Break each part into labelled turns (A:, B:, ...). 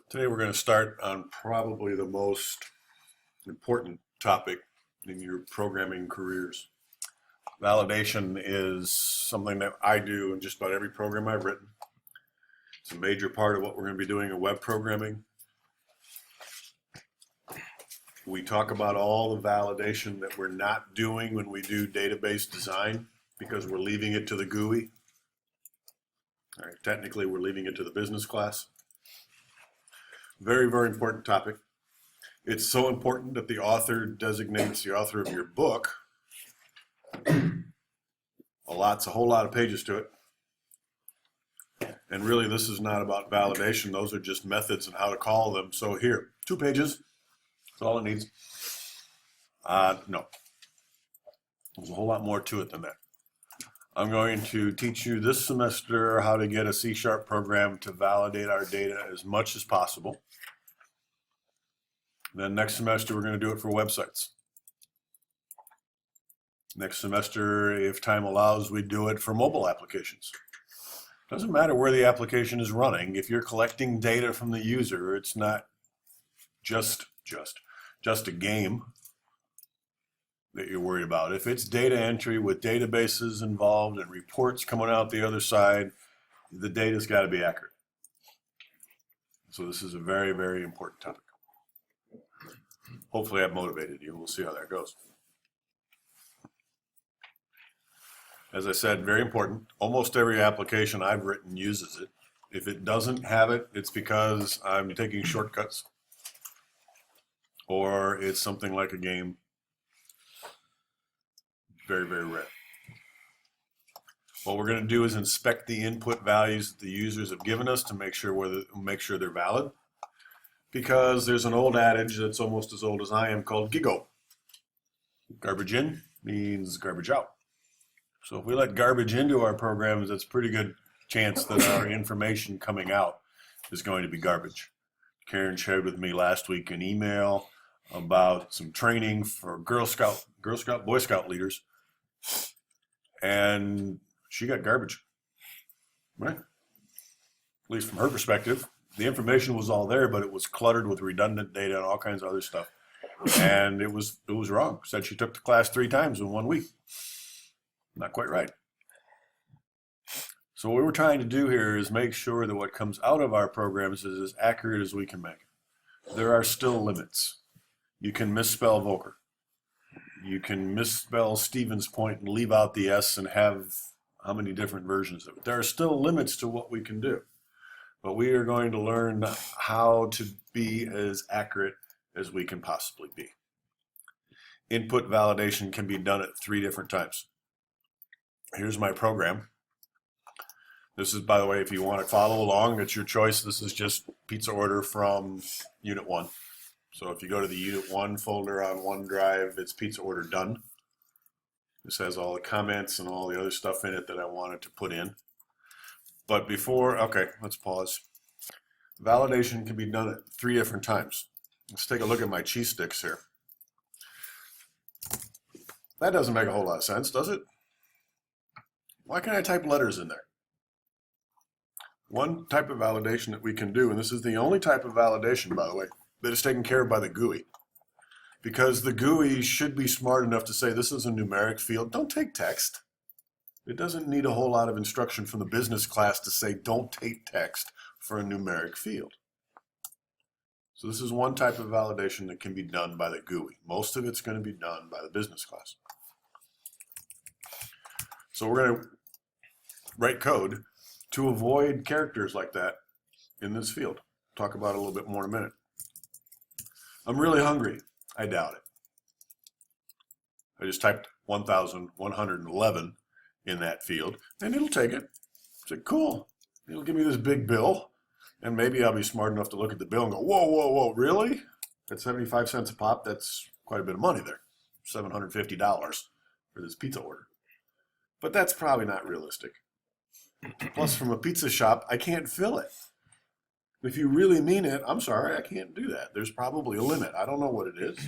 A: Today we're going to start on probably the most important topic in your programming careers. Validation is something that I do in just about every program I've written. It's a major part of what we're going to be doing in web programming. We talk about all the validation that we're not doing when we do database design because we're leaving it to the GUI. All right, technically, we're leaving it to the business class. Very, very important topic. It's so important that the author designates the author of your book. It's a whole lot of pages to it. And really, this is not about validation. Those are just methods and how to call them. So here, 2 pages. That's all it needs. No. There's a whole lot more to it than that. I'm going to teach you this semester how to get a C# program to validate our data as much as possible. Then next semester, we're going to do it for websites. Next semester, if time allows, we do it for mobile applications. Doesn't matter where the application is running. If you're collecting data from the user, it's not just a game that you're worried about. If it's data entry with databases involved and reports coming out the other side, the data's got to be accurate. So this is a very, very important topic. Hopefully I've motivated you. We'll see how that goes. As I said, very important. Almost every application I've written uses it. If it doesn't have it, it's because I'm taking shortcuts, or it's something like a game. Very, very rare. What we're going to do is inspect the input values that the users have given us to make sure they're valid. Because there's an old adage that's almost as old as I am called GIGO. Garbage in means garbage out. So if we let garbage into our programs, that's a pretty good chance that our information coming out is going to be garbage. Karen shared with me last week an email about some training for Girl Scout, Boy Scout leaders, and she got garbage, right? At least from her perspective. The information was all there, but it was cluttered with redundant data and all kinds of other stuff. And it was wrong. Said she took the class 3 times in 1 week. Not quite right. So what we're trying to do here is make sure that what comes out of our programs is as accurate as we can make it. There are still limits. You can misspell Volcker. You can misspell Stevens Point and leave out the S and have how many different versions of it. There are still limits to what we can do. But we are going to learn how to be as accurate as we can possibly be. Input validation can be done at 3 different times. Here's my program. This is, by the way, if you want to follow along, it's your choice. This is just pizza order from Unit 1. So if you go to the Unit 1 folder on OneDrive, it's pizza order done. This has all the comments and all the other stuff in it that I wanted to put in. But okay, let's pause. Validation can be done at 3 different times. Let's take a look at my cheese sticks here. That doesn't make a whole lot of sense, does it? Why can't I type letters in there? One type of validation that we can do, and this is the only type of validation, by the way, that is taken care of by the GUI. Because the GUI should be smart enough to say this is a numeric field. Don't take text. It doesn't need a whole lot of instruction from the business class to say don't take text for a numeric field. So this is one type of validation that can be done by the GUI. Most of it's going to be done by the business class. So we're going to write code to avoid characters like that in this field. Talk about it a little bit more in a minute. I'm really hungry. I doubt it. I just typed 1,111 in that field, and it'll take it. Say, cool. It'll give me this big bill, and maybe I'll be smart enough to look at the bill and go, whoa, whoa, whoa, really? At 75 cents a pop, that's quite a bit of money there. $750 for this pizza order. But that's probably not realistic. Plus, from a pizza shop, I can't fill it. If you really mean it, I'm sorry, I can't do that. There's probably a limit. I don't know what it is,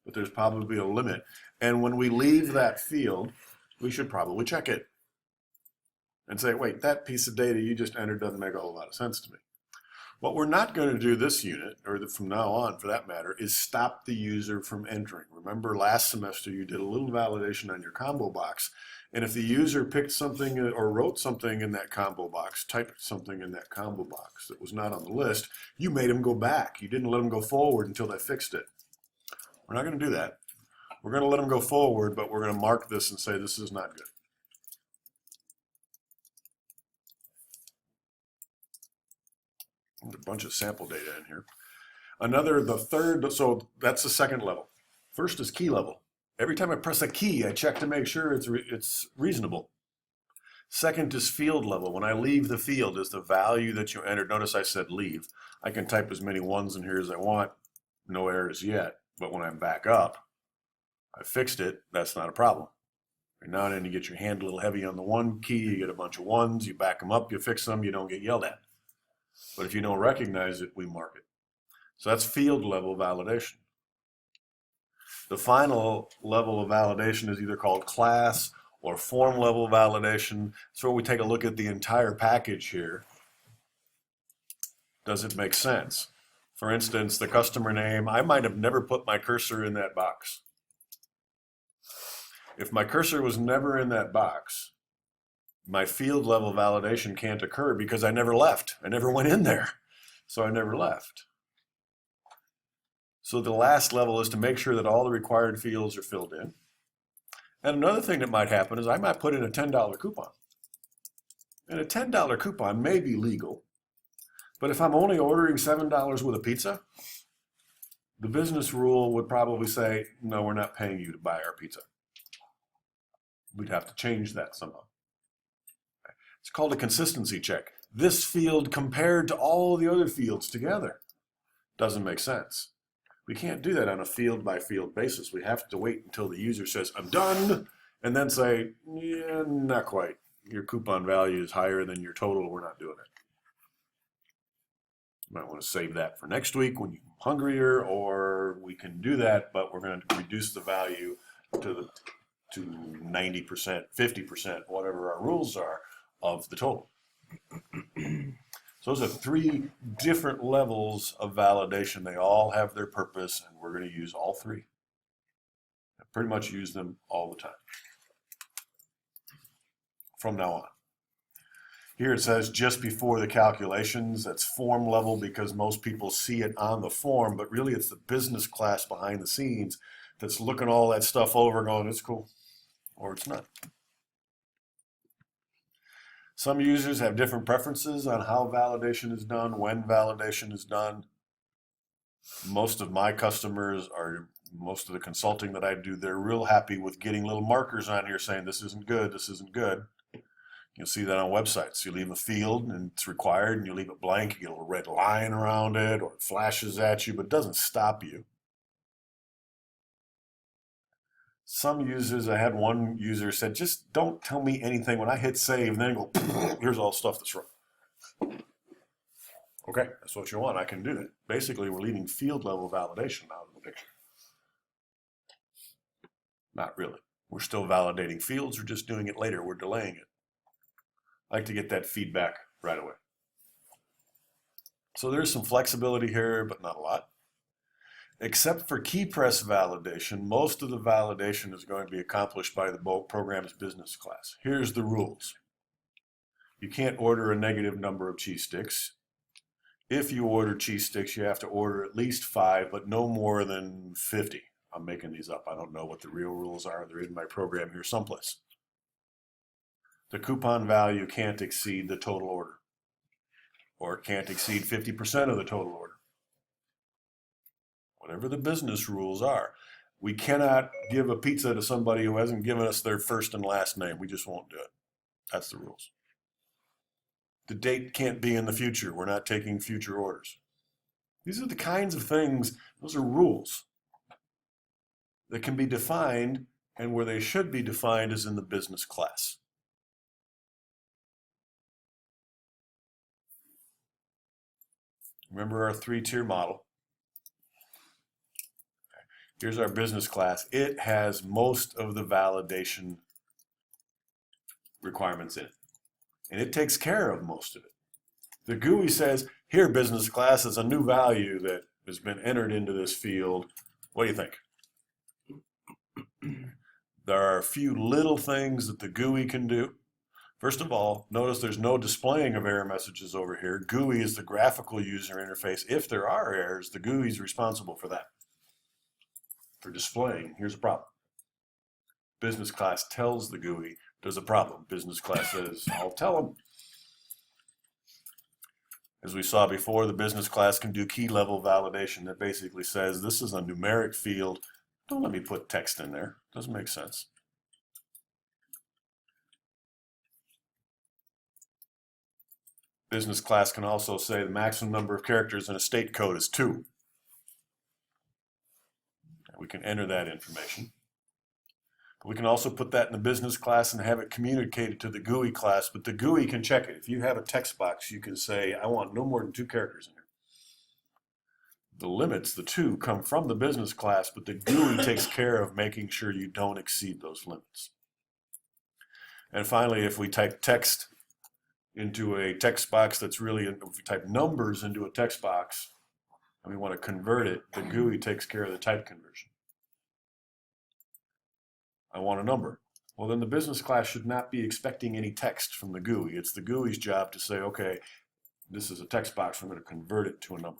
A: but there's probably a limit. And when we leave that field, we should probably check it and say, wait, that piece of data you just entered doesn't make a whole lot of sense to me. What we're not going to do this unit, or from now on for that matter, is stop the user from entering. Remember last semester you did a little validation on your combo box, and if the user picked something or wrote something in that combo box, typed something in that combo box that was not on the list, you made them go back. You didn't let them go forward until they fixed it. We're not going to do that. We're going to let them go forward, but we're going to mark this and say this is not good. There's a bunch of sample data in here. The third, so that's the second level. First is key level. Every time I press a key, I check to make sure it's reasonable. Second is field level. When I leave the field, is the value that you entered. Notice I said leave. I can type as many ones in here as I want. No errors yet. But when I'm back up, I fixed it. That's not a problem. Every now and then you get your hand a little heavy on the one key. You get a bunch of ones. You back them up. You fix them. You don't get yelled at. But if you don't recognize it, we mark it. So that's field level validation. The final level of validation is either called class or form level validation. So we take a look at the entire package here. Does it make sense? For instance, the customer name, I might have never put my cursor in that box. If my cursor was never in that box, my field level validation can't occur because I never left. I never went in there, so I never left. So the last level is to make sure that all the required fields are filled in. And another thing that might happen is I might put in a $10 coupon. And a $10 coupon may be legal, but if I'm only ordering $7 with a pizza, the business rule would probably say, no, we're not paying you to buy our pizza. We'd have to change that somehow. It's called a consistency check. This field compared to all the other fields together doesn't make sense. We can't do that on a field by field basis. We have to wait until the user says, I'm done, and then say, yeah, not quite. Your coupon value is higher than your total. We're not doing it. You might want to save that for next week when you're hungrier, or we can do that, but we're going to reduce the value to 90%, 50%, whatever our rules are, of the total. So those are three different levels of validation. They all have their purpose, and we're going to use all three. I pretty much use them all the time from now on. Here it says just before the calculations. That's form level because most people see it on the form, but really it's the business class behind the scenes that's looking all that stuff over going, it's cool, or it's not. Some users have different preferences on how validation is done, when validation is done. Most of my customers most of the consulting that I do, they're real happy with getting little markers on here saying this isn't good, this isn't good. You'll see that on websites. You leave a field and it's required and you leave it blank, you get a little red line around it or it flashes at you, but it doesn't stop you. Some users, I had one user said, just don't tell me anything when I hit save and then go, here's all stuff that's wrong. Okay, that's what you want, I can do that. Basically, we're leaving field level validation out of the picture. Not really. We're still validating fields, we're just doing it later, we're delaying it. I like to get that feedback right away. So there's some flexibility here, but not a lot. Except for key press validation, most of the validation is going to be accomplished by the program's business class. Here's the rules. You can't order a negative number of cheese sticks. If you order cheese sticks, you have to order at least 5, but no more than 50. I'm making these up. I don't know what the real rules are. They're in my program here someplace. The coupon value can't exceed the total order, or it can't exceed 50% of the total order. Whatever the business rules are. We cannot give a pizza to somebody who hasn't given us their first and last name. We just won't do it. That's the rules. The date can't be in the future. We're not taking future orders. These are the kinds of things, those are rules that can be defined, and where they should be defined is in the business class. Remember our 3-tier model. Here's our business class. It has most of the validation requirements in it. And it takes care of most of it. The GUI says, Here, business class is a new value that has been entered into this field. What do you think? There are a few little things that the GUI can do. First of all, notice there's no displaying of error messages over here. GUI is the graphical user interface. If there are errors, the GUI is responsible for that. For displaying, here's a problem. Business class tells the GUI there's a problem. Business class says, I'll tell them. As we saw before, the business class can do key level validation that basically says this is a numeric field. Don't let me put text in there. Doesn't make sense. Business class can also say the maximum number of characters in a state code is 2. We can enter that information. But we can also put that in the business class and have it communicated to the GUI class, but the GUI can check it. If you have a text box, you can say, I want no more than 2 characters in here. The limits, the 2, come from the business class, but the GUI takes care of making sure you don't exceed those limits. And finally, if we type text into a text box that's really, if we type numbers into a text box and we want to convert it, the GUI takes care of the type conversion. I want a number. Well, then the business class should not be expecting any text from the GUI. It's the GUI's job to say, okay, this is a text box, I'm going to convert it to a number.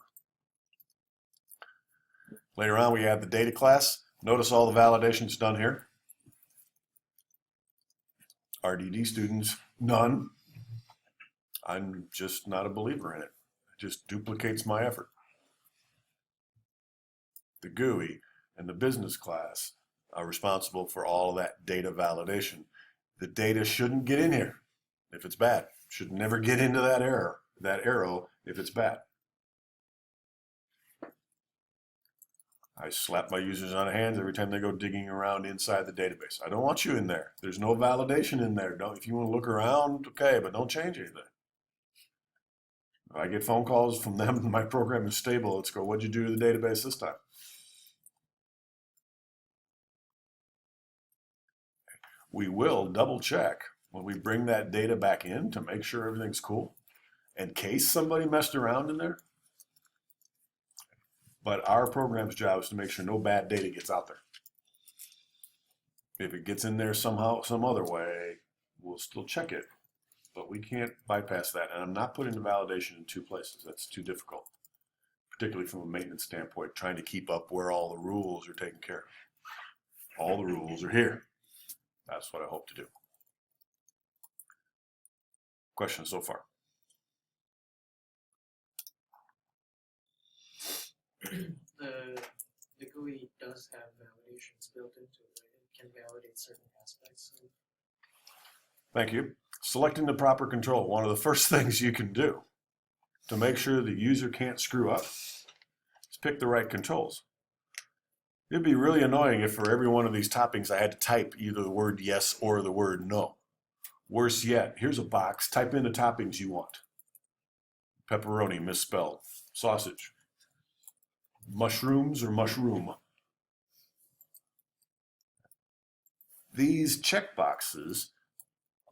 A: Later on, we add the data class. Notice all the validations done here. RDD students, none. I'm just not a believer in it. It just duplicates my effort. The GUI and the business class are responsible for all of that data validation. The data shouldn't get in here if it's bad. Should never get into that arrow if it's bad. I slap my users on the hands every time they go digging around inside the database. I don't want you in there. There's no validation in there. If you want to look around, okay, but don't change anything. If I get phone calls from them and my program is stable, let's go, what'd you do to the database this time? We will double check when we bring that data back in to make sure everything's cool in case somebody messed around in there. But our program's job is to make sure no bad data gets out there. If it gets in there somehow, some other way, we'll still check it. But we can't bypass that. And I'm not putting the validation in 2 places. That's too difficult, particularly from a maintenance standpoint, trying to keep up where all the rules are taken care of. All the rules are here. That's what I hope to do. Questions so far?
B: The GUI does have validations built into it. It can validate certain aspects.
A: Thank you. Selecting the proper control. One of the first things you can do to make sure the user can't screw up is pick the right controls. It'd be really annoying if for every one of these toppings I had to type either the word yes or the word no. Worse yet, here's a box. Type in the toppings you want. Pepperoni misspelled. Sausage. Mushrooms or mushroom. These checkboxes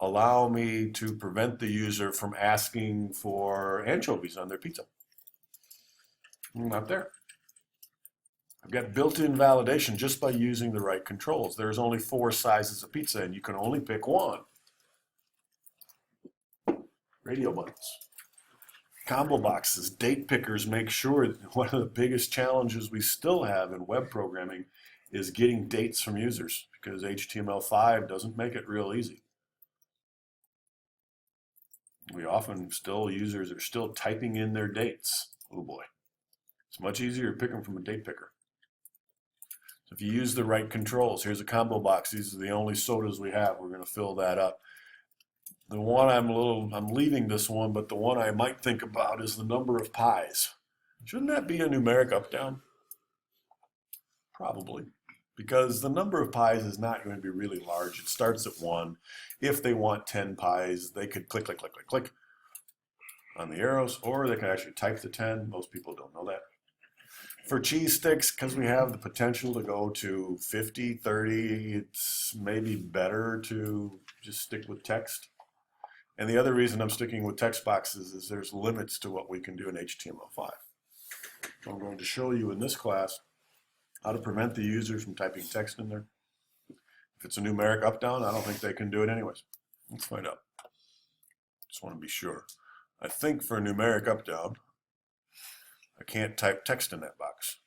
A: allow me to prevent the user from asking for anchovies on their pizza. Not there. I've got built-in validation just by using the right controls. There's only 4 sizes of pizza and you can only pick one. Radio buttons. Combo boxes, date pickers make sure that one of the biggest challenges we still have in web programming is getting dates from users because HTML5 doesn't make it real easy. We often users are still typing in their dates. Oh boy. It's much easier to pick them from a date picker. So if you use the right controls, here's a combo box. These are the only sodas we have. We're going to fill that up. The one I'm leaving this one, but the one I might think about is the number of pies. Shouldn't that be a numeric up-down? Probably, because the number of pies is not going to be really large. It starts at 1. If they want 10 pies, they could click, click, click, click, click on the arrows, or they can actually type the 10. Most people don't know that. For cheese sticks, because we have the potential to go to 50, 30, it's maybe better to just stick with text. And the other reason I'm sticking with text boxes is there's limits to what we can do in HTML5. So I'm going to show you in this class how to prevent the user from typing text in there. If it's a numeric up-down, I don't think they can do it anyways. Let's find out. Just want to be sure. I think for a numeric up-down, I can't type text in that box.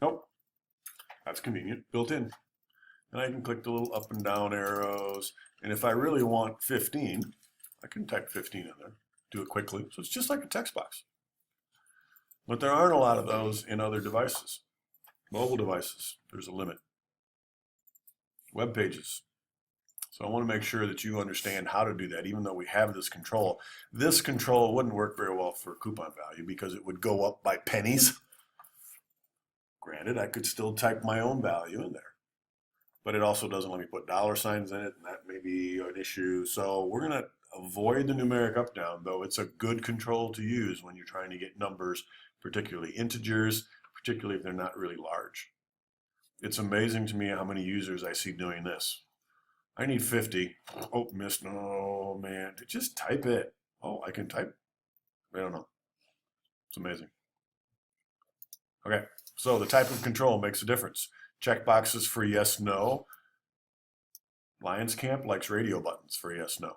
A: Nope. That's convenient, built in. And I can click the little up and down arrows. And if I really want 15, I can type 15 in there, do it quickly. So it's just like a text box. But there aren't a lot of those in other devices. Mobile devices, there's a limit. Web pages. So I want to make sure that you understand how to do that, even though we have this control. This control wouldn't work very well for coupon value because it would go up by pennies. Granted, I could still type my own value in there. But it also doesn't let me put dollar signs in it, and that may be an issue. So we're going to avoid the numeric up-down, though it's a good control to use when you're trying to get numbers, particularly integers, particularly if they're not really large. It's amazing to me how many users I see doing this. I need 50. Oh, missed. Oh, man. Just type it. Oh, I can type. I don't know. It's amazing. Okay, so the type of control makes a difference. Checkboxes for yes, no. Lions Camp likes radio buttons for yes, no.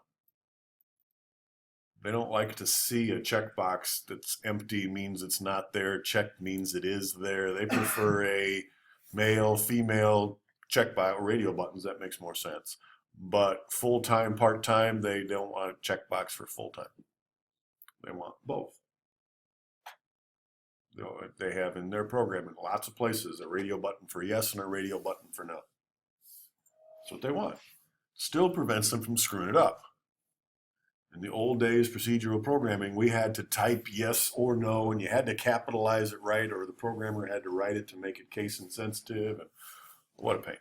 A: They don't like to see a checkbox that's empty means it's not there. Checked means it is there. They prefer a male, female checkbox or radio buttons. That makes more sense. But full-time, part-time, they don't want a checkbox for full-time. They want both. They have in their programming lots of places a radio button for yes and a radio button for no. That's what they want. Still prevents them from screwing it up. In the old days, procedural programming, we had to type yes or no, and you had to capitalize it right, or the programmer had to write it to make it case insensitive. And what a pain.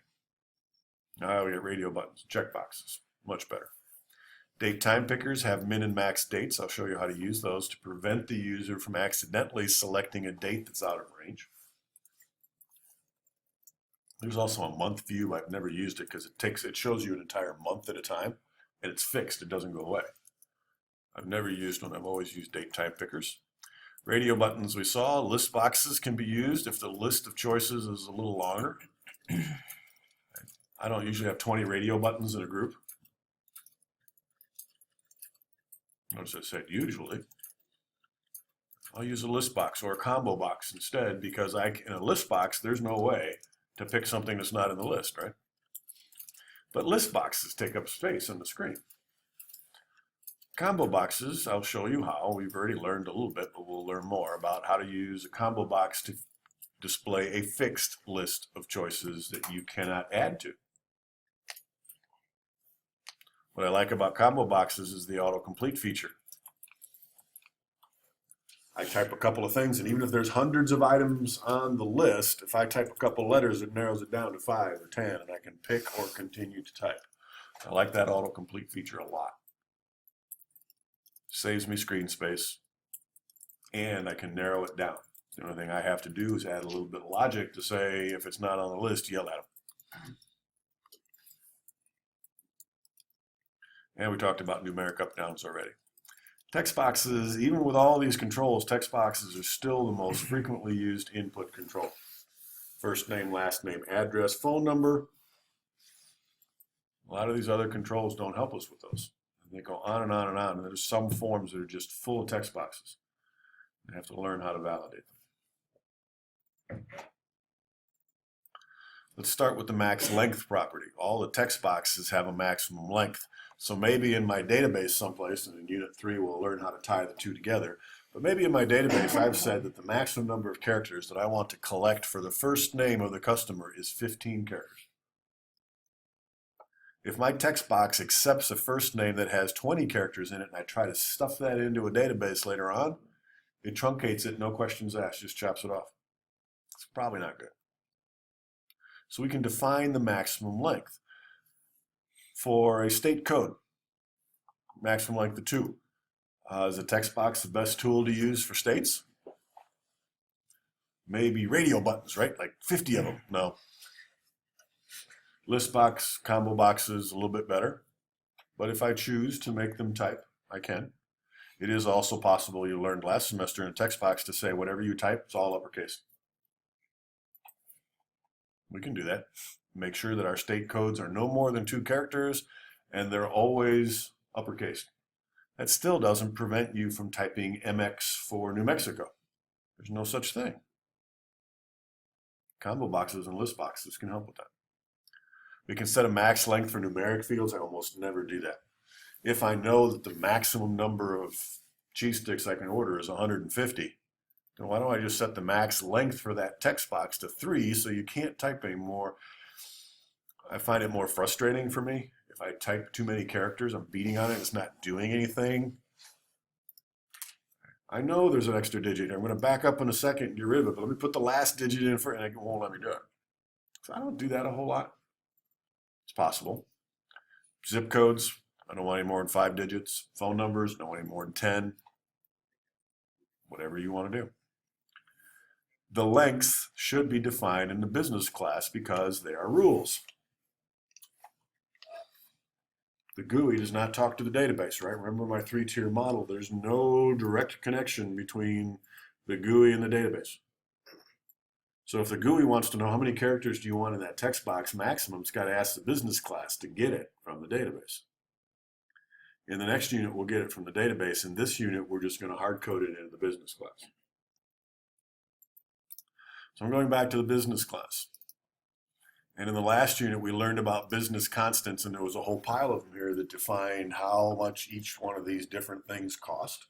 A: Now we get radio buttons, checkboxes, much better. Date time pickers have min and max dates. I'll show you how to use those to prevent the user from accidentally selecting a date that's out of range. There's also a month view. I've never used it because it shows you an entire month at a time, and it's fixed. It doesn't go away. I've never used one. I've always used date time pickers. Radio buttons we saw. List boxes can be used if the list of choices is a little longer. I don't usually have 20 radio buttons in a group. Notice I said usually. I'll use a list box or a combo box instead because in a list box, there's no way to pick something that's not in the list, right? But list boxes take up space on the screen. Combo boxes, I'll show you how. We've already learned a little bit, but we'll learn more about how to use a combo box to display a fixed list of choices that you cannot add to. What I like about combo boxes is the autocomplete feature. I type a couple of things, and even if there's hundreds of items on the list, if I type a couple of letters, it narrows it down to 5 or 10, and I can pick or continue to type. I like that autocomplete feature a lot. Saves me screen space, and I can narrow it down. The only thing I have to do is add a little bit of logic to say, if it's not on the list, yell at them. And we talked about numeric up-downs already. Text boxes, even with all these controls, text boxes are still the most frequently used input control. First name, last name, address, phone number. A lot of these other controls don't help us with those. And they go on and on and on. And there's some forms that are just full of text boxes. You have to learn how to validate them. Let's start with the max length property. All the text boxes have a maximum length. So maybe in my database someplace, and in Unit 3 we'll learn how to tie the two together, but maybe in my database I've said that the maximum number of characters that I want to collect for the first name of the customer is 15 characters. If my text box accepts a first name that has 20 characters in it and I try to stuff that into a database later on, it truncates it, no questions asked, just chops it off. It's probably not good. So we can define the maximum length. For a state code, maximum length of 2. Is a text box the best tool to use for states? Maybe radio buttons, right? Like 50 of them. No. List box, combo boxes, a little bit better. But if I choose to make them type, I can. It is also possible, you learned last semester in a text box, to say whatever you type, it's all uppercase. We can do that. Make sure that our state codes are no more than 2 characters and they're always uppercase. That still doesn't prevent you from typing MX for New Mexico. There's no such thing. Combo boxes and list boxes can help with that. We can set a max length for numeric fields. I almost never do that. If I know that the maximum number of cheese sticks I can order is 150, then why don't I just set the max length for that text box to 3 so you can't type anymore? I find it more frustrating for me. If I type too many characters, I'm beating on it, it's not doing anything. I know there's an extra digit. I'm going to back up in a second and get rid of it, but let me put the last digit in for it, and it won't let me do it. So I don't do that a whole lot. It's possible. Zip codes, I don't want any more than 5 digits. Phone numbers, don't want any more than 10. Whatever you want to do. The lengths should be defined in the business class because they are rules. The GUI does not talk to the database, right? Remember my 3-tier model. There's no direct connection between the GUI and the database. So if the GUI wants to know how many characters do you want in that text box maximum, it's got to ask the business class to get it from the database. In the next unit, we'll get it from the database. In this unit, we're just going to hard code it into the business class. So I'm going back to the business class. And in the last unit, we learned about business constants, and there was a whole pile of them here that defined how much each one of these different things cost.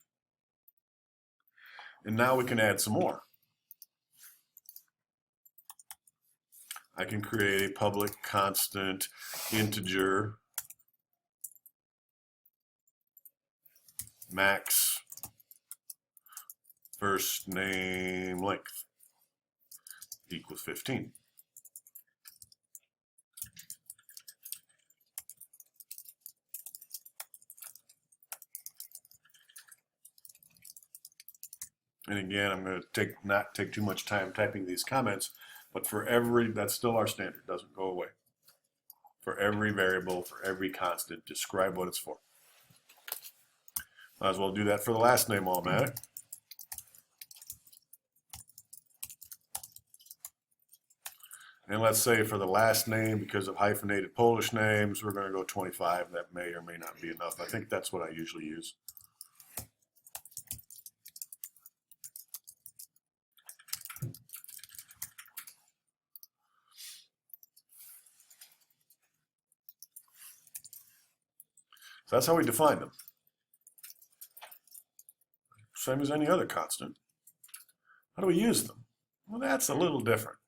A: And now we can add some more. I can create a public constant integer max first name length equals 15. And again, I'm going to not take too much time typing these comments, but for every, that's still our standard, doesn't go away. For every variable, for every constant, describe what it's for. Might as well do that for the last name automatic. And let's say for the last name, because of hyphenated Polish names, we're going to go 25. That may or may not be enough. I think that's what I usually use. So that's how we define them. Same as any other constant. How do we use them? Well, that's a little different.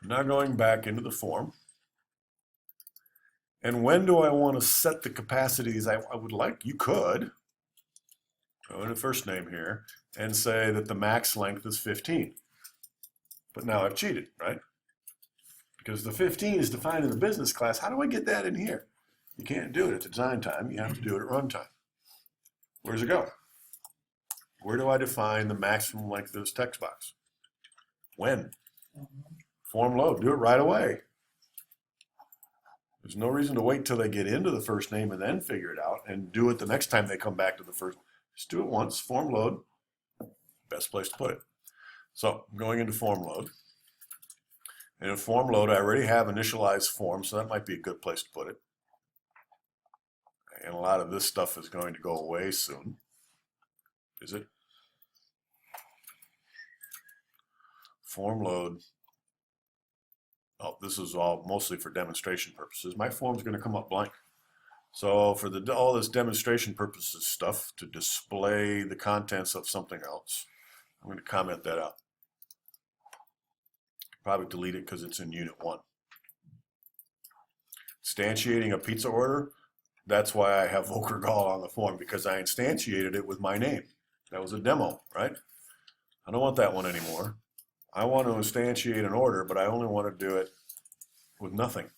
A: Now going back into the form. And when do I want to set the capacities I would like? You could go into first name here and say that the max length is 15. But now I've cheated, right? Because the 15 is defined in the business class. How do I get that in here? You can't do it at design time. You have to do it at runtime. Where does it go? Where do I define the maximum length of this text box? When? Form load. Do it right away. There's no reason to wait till they get into the first name and then figure it out and do it the next time they come back to the first. Just do it once. Form load. Best place to put it. So I'm going into form load. And in form load, I already have initialized form, so that might be a good place to put it. And a lot of this stuff is going to go away soon. Is it? Form load. Oh, this is all mostly for demonstration purposes. My form's going to come up blank. So for all this demonstration purposes stuff to display the contents of something else, I'm going to comment that out. Probably delete it because it's in unit 1. Instantiating a pizza order, that's why I have Volker-Gall on the form, because I instantiated it with my name. That was a demo, right? I don't want that one anymore. I want to instantiate an order, but I only want to do it with nothing.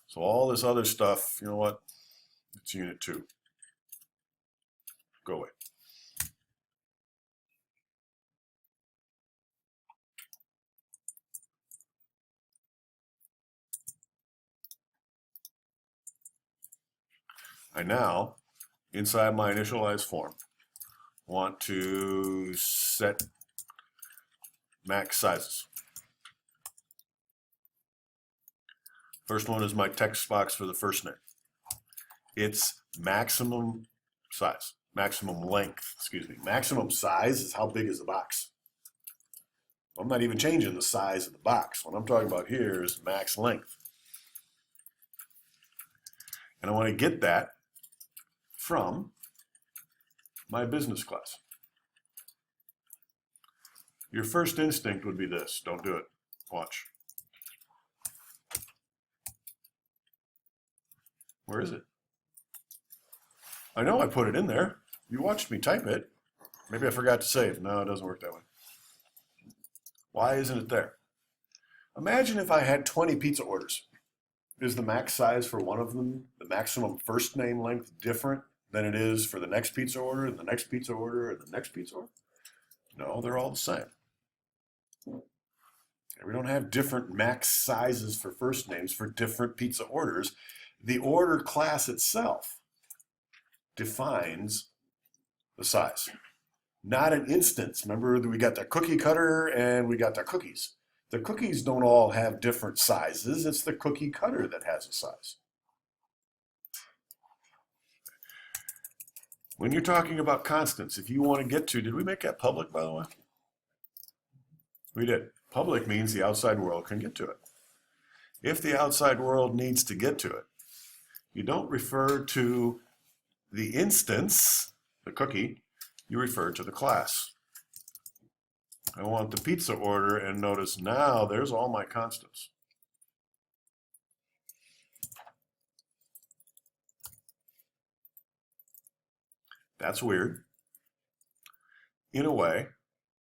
A: So all this other stuff, you know what? It's unit 2. Go away. I now, inside my initialize form, want to set max sizes. First one is my text box for the first name. It's maximum size, maximum length, excuse me. Maximum size is how big is the box. I'm not even changing the size of the box. What I'm talking about here is max length. And I want to get that from my business class. Your first instinct would be this. Don't do it. Watch. Where is it? I know I put it in there. You watched me type it. Maybe I forgot to save. No, it doesn't work that way. Why isn't it there? Imagine if I had 20 pizza orders. Is the max size for one of them, the maximum first name length, different than it is for the next pizza order, and the next pizza order, and the next pizza order? No, they're all the same. And we don't have different max sizes for first names for different pizza orders. The order class itself defines the size, not an instance. Remember that we got the cookie cutter and we got the cookies. The cookies don't all have different sizes. It's the cookie cutter that has a size. When you're talking about constants, if you want to get to, did we make that public, by the way? We did. Public means the outside world can get to it. If the outside world needs to get to it, you don't refer to the instance, the cookie, you refer to the class. I want the pizza order, and notice now there's all my constants. That's weird, in a way,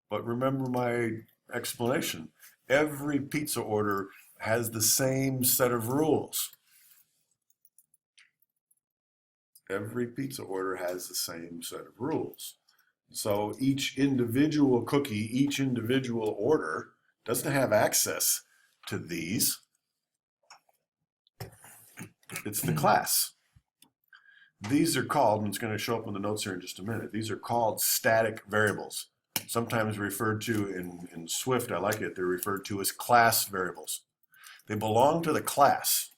A: but remember my explanation. Every pizza order has the same set of rules. Every pizza order has the same set of rules. So each individual cookie, each individual order doesn't have access to these. It's the class. These are called, and it's going to show up in the notes here in just a minute, these are called static variables. Sometimes referred to in Swift, I like it, they're referred to as class variables. They belong to the class,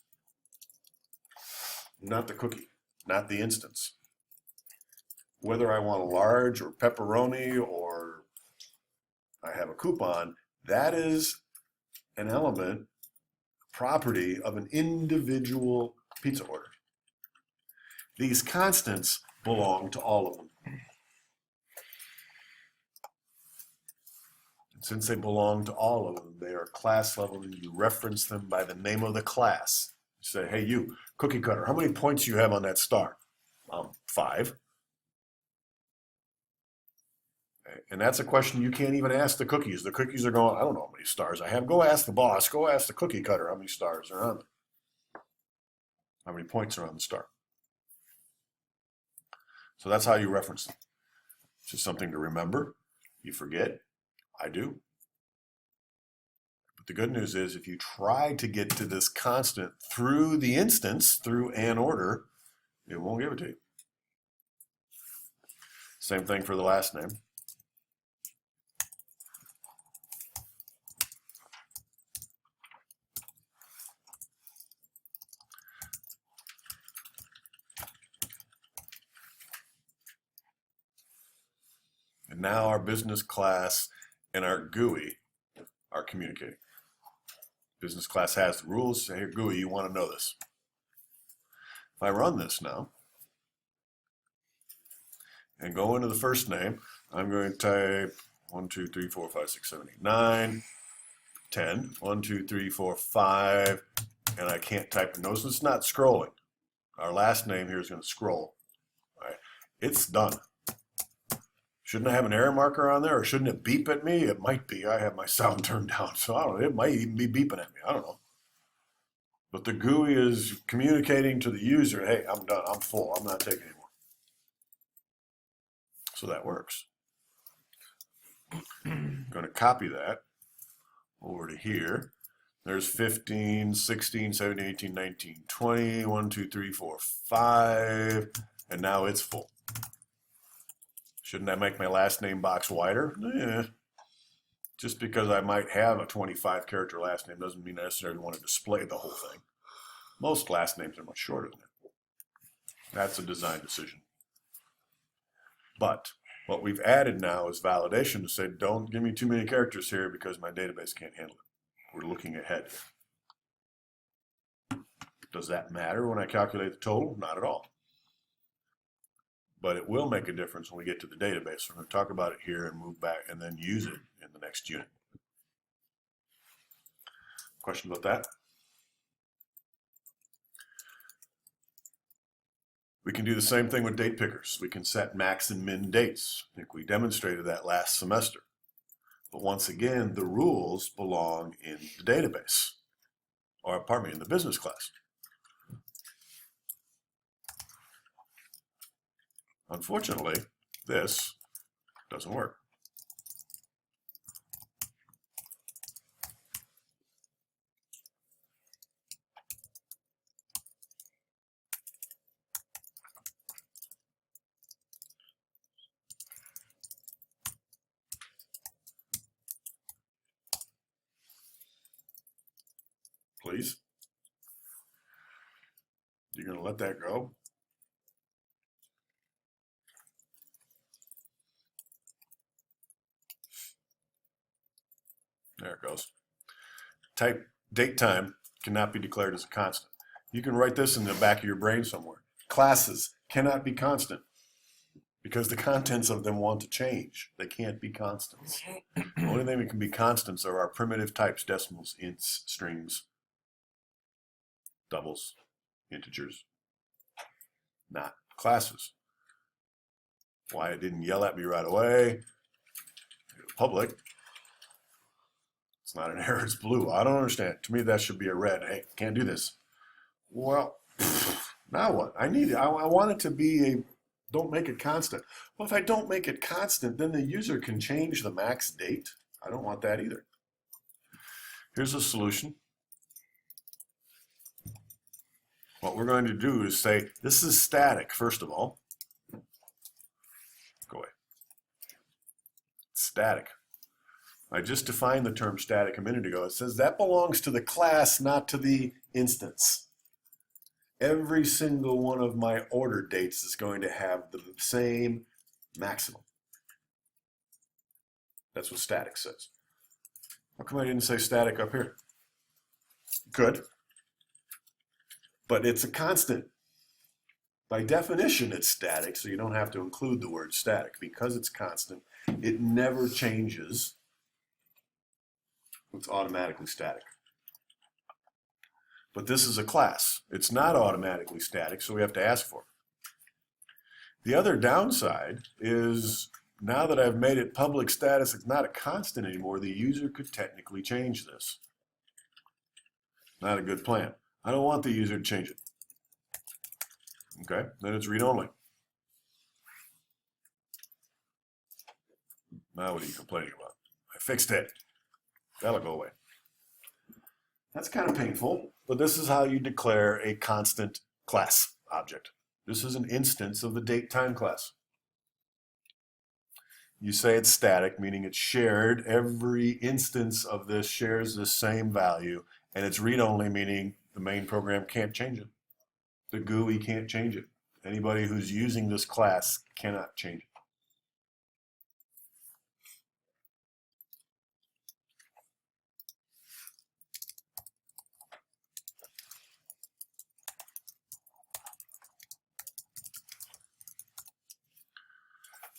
A: not the cookie, not the instance. Whether I want a large or pepperoni or I have a coupon, that is an element, property of an individual pizza order. These constants belong to all of them. And since they belong to all of them, they are class level, and you reference them by the name of the class. You say, hey, you, cookie cutter, how many points do you have on that star? 5. And that's a question you can't even ask the cookies. The cookies are going, I don't know how many stars I have. Go ask the boss. Go ask the cookie cutter how many stars are on it. How many points are on the star. So that's how you reference them. It's just something to remember. You forget. I do. But the good news is if you try to get to this constant through the instance, through an order, it won't give it to you. Same thing for the last name. And now our business class and our GUI are communicating. Business class has the rules. Say, hey, GUI, you want to know this. If I run this now and go into the first name, I'm going to type 1, 2, 3, 4, 5, 6, 7, 8, 9, 10. 1, 2, 3, 4, 5. And I can't type. Notice it's not scrolling. Our last name here is going to scroll. All right. It's done. Shouldn't I have an error marker on there, or shouldn't it beep at me? It might be. I have my sound turned down, so I don't know. It might even be beeping at me. I don't know. But the GUI is communicating to the user, hey, I'm done. I'm full. I'm not taking anymore. So that works. I'm going to copy that over to here. There's 15, 16, 17, 18, 19, 20, 1, 2, 3, 4, 5, and now it's full. Shouldn't I make my last name box wider? Just because I might have a 25 character last name doesn't mean I necessarily want to display the whole thing. Most last names are much shorter than that. That's a design decision. But what we've added now is validation to say, don't give me too many characters here because my database can't handle it. We're looking ahead. Does that matter when I calculate the total? Not at all. But it will make a difference when we get to the database. We're going to talk about it here and move back and then use it in the next unit. Question about that? We can do the same thing with date pickers. We can set max and min dates. I think we demonstrated that last semester. But once again, the rules belong in the database, or pardon me, in the business class. Unfortunately, this doesn't work. Please. You're going to let that go? There it goes. Type date time cannot be declared as a constant. You can write this in the back of your brain somewhere. Classes cannot be constant because the contents of them want to change. They can't be constants. The only thing that can be constants are our primitive types, decimals, ints, strings, doubles, integers, not classes. Why it didn't yell at me right away? Public. It's not an error, it's blue. I don't understand. To me, that should be a red. Hey, can't do this. Well, now what? I need it. I want it to be a, don't make it constant. Well, if I don't make it constant, then the user can change the max date. I don't want that either. Here's a solution. What we're going to do is say, this is static, first of all. Go away. Static. I just defined the term static a minute ago. It says that belongs to the class, not to the instance. Every single one of my order dates is going to have the same maximum. That's what static says. How come I didn't say static up here? Good. But it's a constant. By definition, it's static, so you don't have to include the word static. Because it's constant, it never changes. It's automatically static. But this is a class. It's not automatically static, so we have to ask for it. The other downside is now that I've made it public status, it's not a constant anymore. The user could technically change this. Not a good plan. I don't want the user to change it. Okay, then it's read-only. Now what are you complaining about? I fixed it. That'll go away. That's kind of painful, but this is how you declare a constant class object. This is an instance of the date time class. You say it's static, meaning it's shared. Every instance of this shares the same value, and it's read-only, meaning the main program can't change it. The GUI can't change it. Anybody who's using this class cannot change it.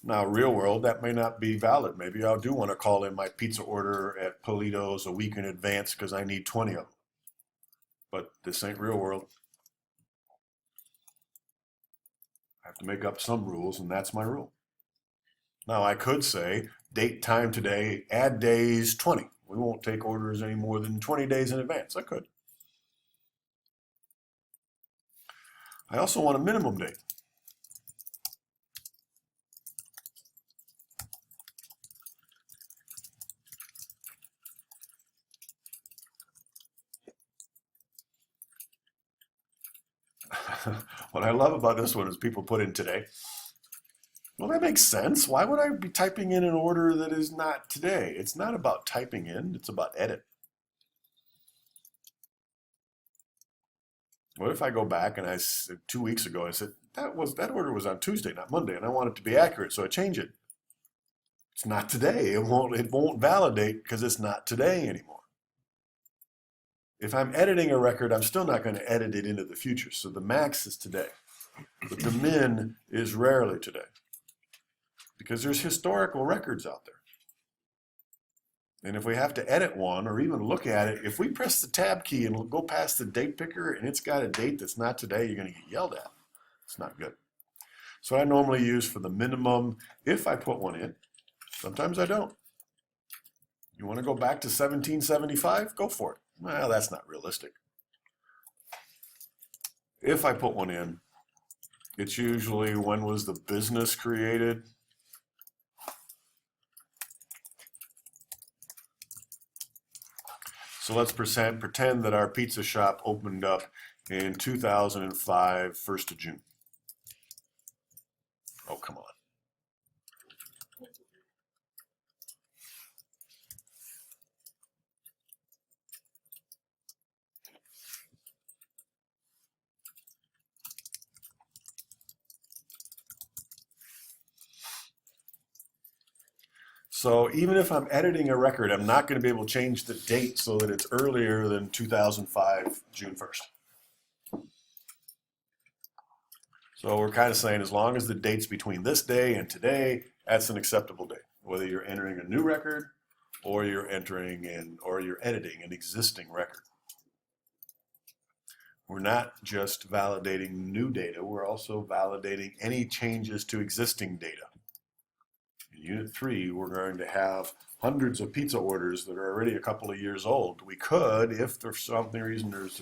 A: Now, real world, that may not be valid. Maybe I do want to call in my pizza order at Pli2.1 a week in advance because I need 20 of them. But this ain't real world. I have to make up some rules, and that's my rule. Now, I could say, date time today, add days 20. We won't take orders any more than 20 days in advance. I could. I also want a minimum date. What I love about this one is people put in today. Well, that makes sense. Why would I be typing in an order that is not today? It's not about typing in, it's about edit. What if I go back and I said 2 weeks ago, I said, that order was on Tuesday, not Monday, and I want it to be accurate, so I change it. It's not today. It won't validate because it's not today anymore. If I'm editing a record, I'm still not going to edit it into the future. So the max is today, but the min is rarely today because there's historical records out there. And if we have to edit one or even look at it, if we press the tab key and go past the date picker and it's got a date that's not today, you're going to get yelled at. It's not good. So I normally use for the minimum, if I put one in, sometimes I don't. You want to go back to 1775? Go for it. Well, that's not realistic. If I put one in, it's usually when was the business created. So let's pretend that our pizza shop opened up in 2005, 1st of June. Oh, come on. So even if I'm editing a record, I'm not going to be able to change the date so that it's earlier than 2005, June 1st. So we're kind of saying as long as the date's between this day and today, that's an acceptable date. Whether you're entering a new record or you're editing an existing record. We're not just validating new data, we're also validating any changes to existing data. In Unit 3, we're going to have hundreds of pizza orders that are already a couple of years old. We could, if there's a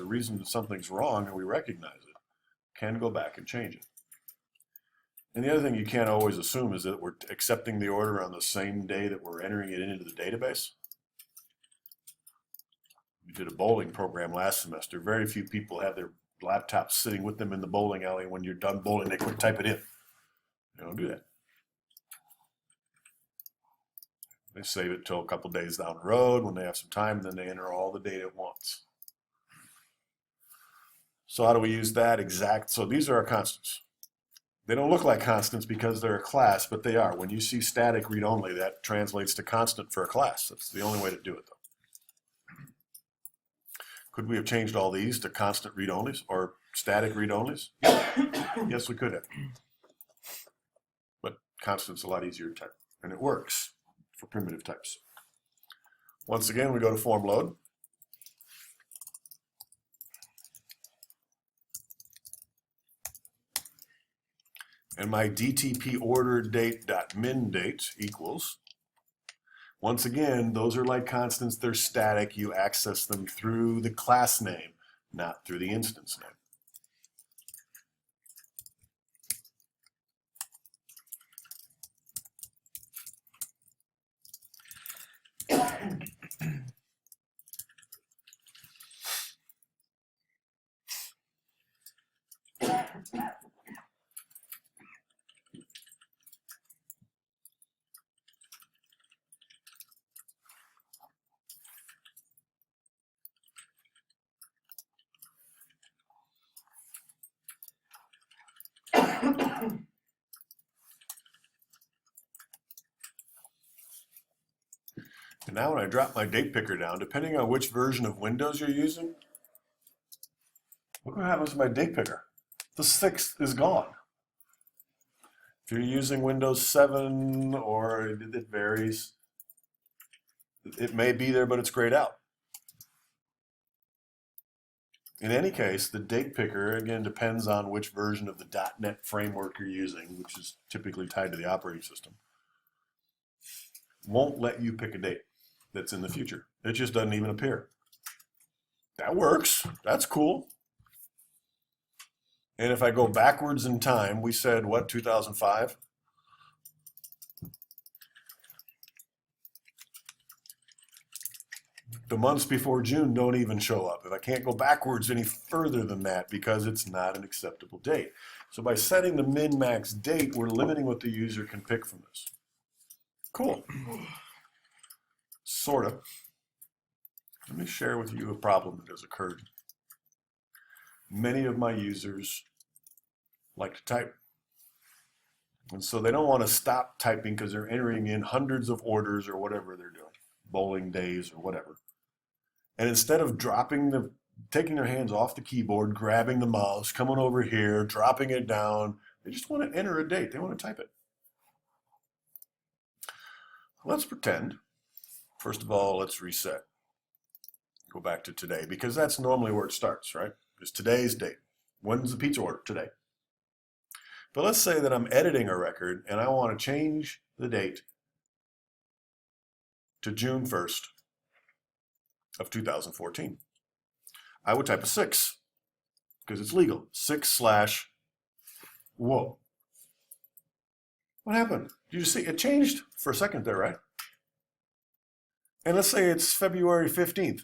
A: reason that something's wrong and we recognize it, can go back and change it. And the other thing you can't always assume is that we're accepting the order on the same day that we're entering it into the database. We did a bowling program last semester. Very few people have their laptops sitting with them in the bowling alley. When you're done bowling, they quick type it in. They don't do that. They save it till a couple days down the road when they have some time, and then they enter all the data at once. So how do we use that exact? So these are our constants. They don't look like constants because they're a class, but they are. When you see static read-only, that translates to constant for a class. That's the only way to do it, though. Could we have changed all these to constant read-onlys or static read-onlys? Yes, we could have. But constant's a lot easier to type, and it works for primitive types. Once again, we go to form load. And my DTP order date.min date equals, once again, those are like constants, they're static. You access them through the class name, not through the instance name. And now when I drop my date picker down, depending on which version of Windows you're using, look what happens to my date picker. The 6th is gone. If If you're using Windows 7 or it varies, it may be there, but it's grayed out. In any case, the date picker, again, depends on which version of the .NET framework you're using, which is typically tied to the operating system. Won't let you pick a date that's in the future. It just doesn't even appear. That works. That's cool. And if I go backwards in time, we said, what, 2005? The months before June don't even show up. If I can't go backwards any further than that because it's not an acceptable date. So by setting the min-max date, we're limiting what the user can pick from this. Cool. Sort of. Let me share with you a problem that has occurred. Many of my users like to type. And so they don't want to stop typing because they're entering in hundreds of orders or whatever they're doing, bowling days or whatever. And instead of taking their hands off the keyboard, grabbing the mouse, coming over here, dropping it down, they just want to enter a date. They want to type it. Let's pretend. First of all, let's reset. Go back to today, because that's normally where it starts, right? It's today's date. When's the pizza order? Today. But let's say that I'm editing a record and I want to change the date to June 1st of 2014. I would type a 6 because it's legal. 6/ whoa. What happened? Did you see it changed for a second there, right? And let's say it's February 15th.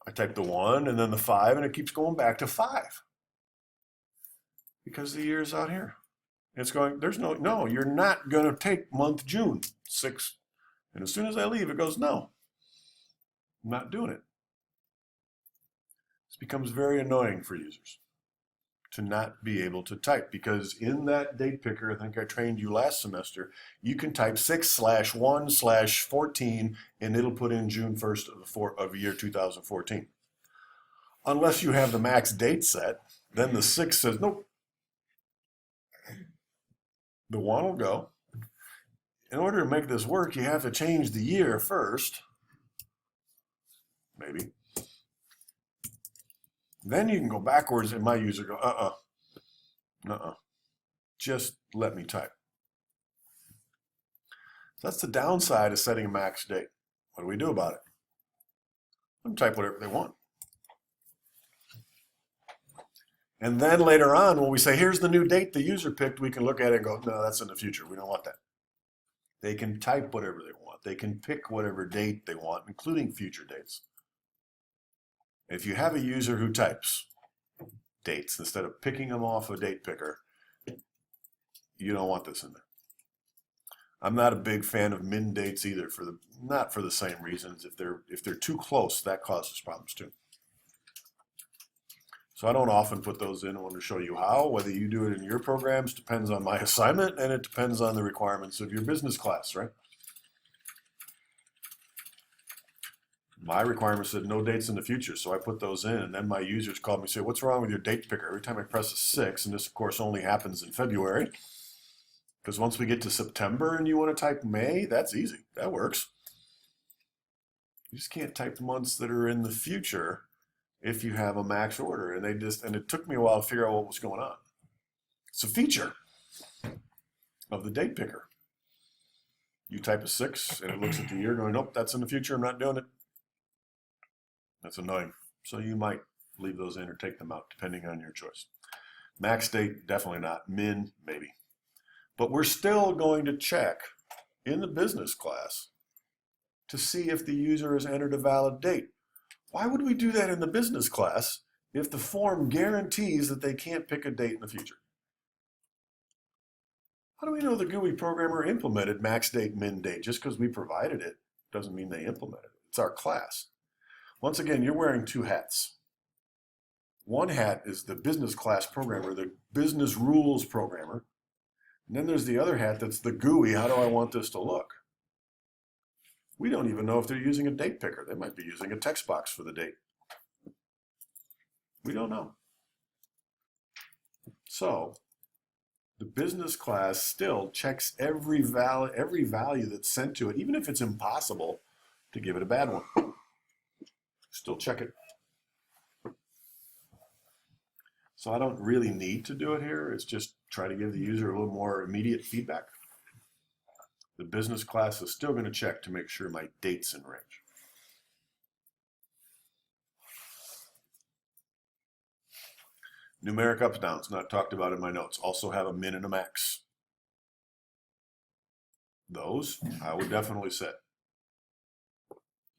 A: I type the 1 and then the 5 and it keeps going back to 5 because the year's out here. It's going, there's no, you're not going to take month June 6. And as soon as I leave, it goes, no, I'm not doing it. This becomes very annoying for users to not be able to type because in that date picker, I think I trained you last semester, you can type 6/1/14 and it'll put in June 1st of year 2014. Unless you have the max date set, then the 6 says, nope. The 1 will go. In order to make this work, you have to change the year first. Maybe. Then you can go backwards and my user go, just let me type. So that's the downside of setting a max date. What do we do about it? Let them type whatever they want. And then later on, when we say, here's the new date the user picked, we can look at it and go, no, that's in the future. We don't want that. They can type whatever they want. They can pick whatever date they want, including future dates. If you have a user who types dates instead of picking them off a date picker, you don't want this in there. I'm not a big fan of min dates either, not for the same reasons. If they're too close, that causes problems too. So I don't often put those in. I want to show you how. Whether you do it in your programs depends on my assignment, and it depends on the requirements of your business class, right? My requirement said no dates in the future, so I put those in, and then my users call me and say, what's wrong with your date picker? Every time I press a 6, and this of course only happens in February, because once we get to September and you want to type May, that's easy. That works. You just can't type months that are in the future if you have a max order. And it took me a while to figure out what was going on. It's a feature of the date picker. You type a 6 and it looks at the year going, nope, that's in the future, I'm not doing it. That's annoying. So you might leave those in or take them out depending on your choice. Max date, definitely not. Min, maybe. But we're still going to check in the business class to see if the user has entered a valid date. Why would we do that in the business class if the form guarantees that they can't pick a date in the future? How do we know the GUI programmer implemented max date, min date? Just because we provided it doesn't mean they implemented it. It's our class. Once again, you're wearing two hats. One hat is the business class programmer, the business rules programmer. And then there's the other hat that's the GUI. How do I want this to look? We don't even know if they're using a date picker. They might be using a text box for the date. We don't know. So the business class still checks every value that's sent to it, even if it's impossible to give it a bad one. Still check it. So I don't really need to do it here. It's just try to give the user a little more immediate feedback. The business class is still going to check to make sure my date's in range. Numeric ups, downs, not talked about in my notes, also have a min and a max. Those I would definitely set.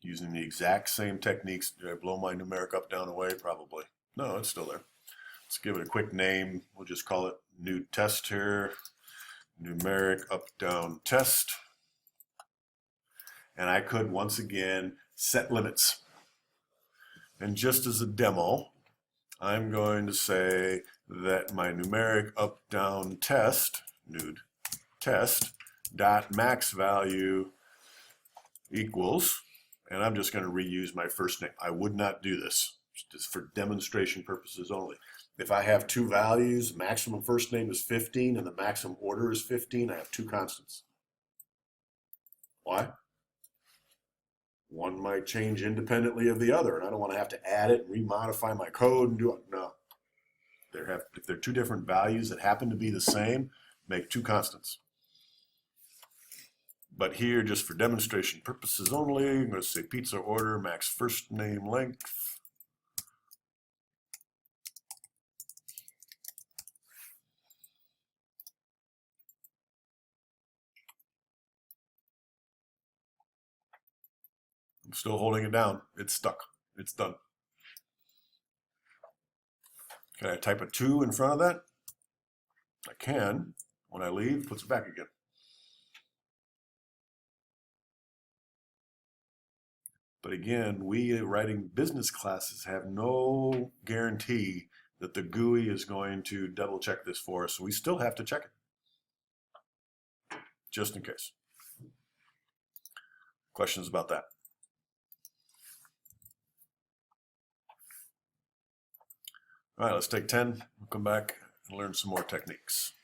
A: Using the exact same techniques. Did I blow my numeric up, down away? Probably. No, it's still there. Let's give it a quick name. We'll just call it new test here. Numeric up, down test. And I could once again set limits. And just as a demo, I'm going to say that my numeric up, down test, nude test, dot max value equals, and I'm just going to reuse my first name. I would not do this, just for demonstration purposes only. If I have two values, maximum first name is 15 and the maximum order is 15, I have two constants. Why? One might change independently of the other, and I don't want to have to add it and remodify my code and do it. No. If they're two different values that happen to be the same, make two constants. But here, just for demonstration purposes only, I'm going to say pizza order, max first name length. I'm still holding it down. It's stuck. It's done. Can I type a 2 in front of that? I can. When I leave, puts it back again. But again, we writing business classes have no guarantee that the GUI is going to double check this for us. So we still have to check it, just in case. Questions about that? All right, let's take 10. We'll come back and learn some more techniques.